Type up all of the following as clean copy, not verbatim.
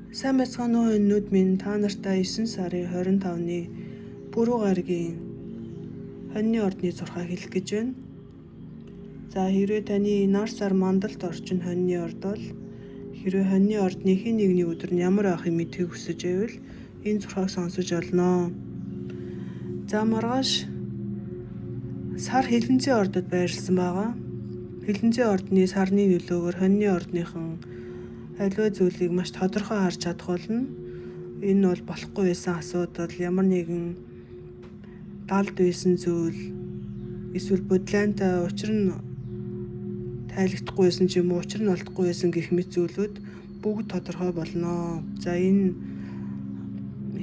Сайн байцгаана уу өнөөд минь та нартай 9 сарын 25-ны Пүрэв гаригийн хоньны ордны зурхаа хэлэх гэж байна. За хэрвээ таны нар сар мандалд орчин хоньны орд бол хэрвээ хоньны ордны хэн нэгний өдөр нь ямар ахыг мэдхийг хүсэж байвал энэ зурхааг сонсож олноо. За маргааш сар хилэнцэн ордод байрласан байгаа. Хилэнцэн ордны сарны нөлөөгөөр хоньны ордныхан аливаа зүйлийг маш тодорхой харж чадах болно. Энэ бол болохгүй байсан асуудал, ямар нэгэн далд байсан зүйл, эсвэл бодлоонтой учир нь тайлагдахгүй байсан ч юм уу, учир нь олдохгүй байсан гэх мэт зүйлүүд бүгд тодорхой болно. За энэ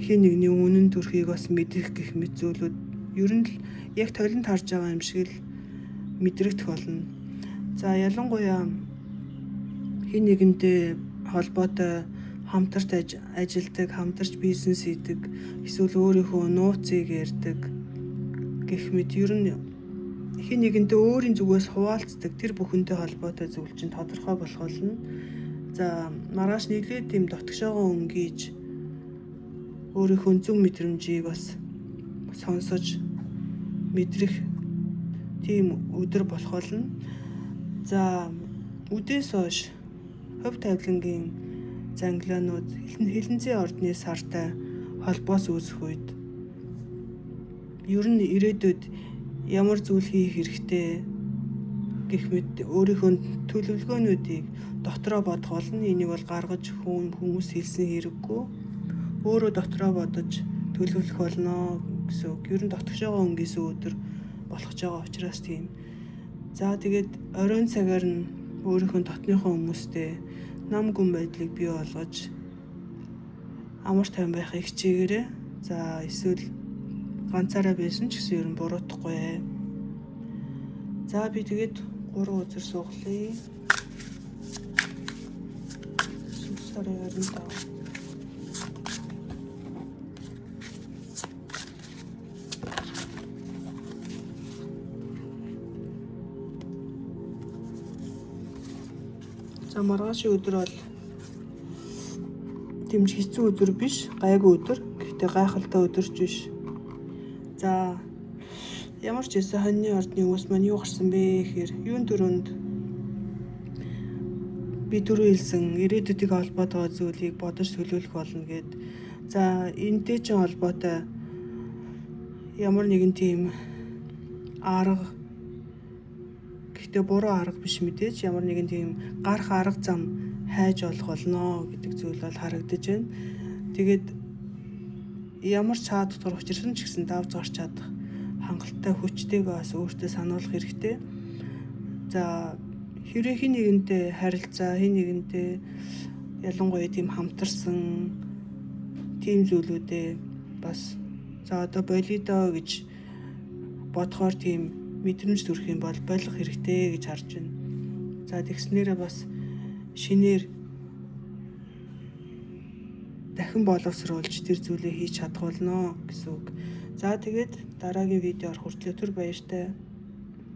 хэн нэгний үнэн төрхийг бас мэдэх гэх мэт зүйлүүд ер нь л яг толинд харж байгаа юм шиг л мэдрэгдэх болно. За ялангуяа хэн нэгэнтэй холбоотой хамтарч ажилладаг, хамтарч бизнес хийдэг, эсвэл өөрийнхөө нууцыг ярьдаг гэх мэт ер нь хэн нэгэнтэй өөрийн зүгээс хуваалцдаг тэр бүхэнтэй холбоотой зүйл чинь тодорхой болох болно. За маргааш нэглээд тийм дотгошоогоо өнгийж өөрийнхөө зөв мэдрэмжийг бас сонсож мэдрэх тийм өдөр болох болно. За үдээс хойш хөв тавилангийн зангилаанууд хилэнцэн ордны сартай холбоос үүсэх үед ер нь ирээдүйд ямар зүйл хийх хэрэгтэй гэх мэт өөрийнхөө төлөвлөгөөнүүдийг дотроо бодох болно. Энийг бол гаргаж хүмүүс хэлсэн хэрэггүй. Өөрөө дотроо бодож төлөвлөх болно гэсэн үг. Ер нь дотгошоогоо өнгийсэн өдөр болох ч байгаа учраас тийм. За тэгээд оройн цагаар нь өөрийнхөө дотныхоо хүмүүстэй нам гүн байдлыг бий болгож амар тайван байхыг хичээгээрэй. За эсвэл ганцаараа байсан ч гэсэн ер нь буруутахгүй. За би тэгээд 3 өдөр сууглая. Сарын 25. За маргаашийн өдөр бол тэмж хэцүү өдөр биш, гайгүй өдөр. Гэхдээ гайхалтай өдөр ч биш. За ямар ч байсан хоньны ордны хүмүүс маань юу гарсан бэ гэхээр юун дөрөнд би түрүү хэлсэн ирээдүйдийг холбоотойгоо зүйлийг бодож төлөвлөх болно гэд. За энэтэй ч холбоотой ямар нэгэн тийм арга, гэхдээ буруу арга биш мэдээж, ямар нэгэн тийм гарах арга зам хайж олох болно гэдэг зүйл бол харагдаж байна. Тэгээд ямар цаад дотор учирсан ч гэсэн давж гарч чадах хангалттай хүчтэйг бас өөртөө сануулах хэрэгтэй. За хэрвээ хэн нэгэнтэй харилцаа, хэн нэгэнтэй ялангуяа тийм хамтарсан тийм зүйлүүдээ бас за одоо болидоо гэж бодохоор тийм мэдрэмж төрөх юм бол болох хэрэгтэй гэж харж байна. За тэгснээрээ бас шинээр дахин боловсруулж тэр зүйлээ хийж чадах болно гэсэн үг. За тэгээд дараагийн видеоор хүртэл түр баяртай.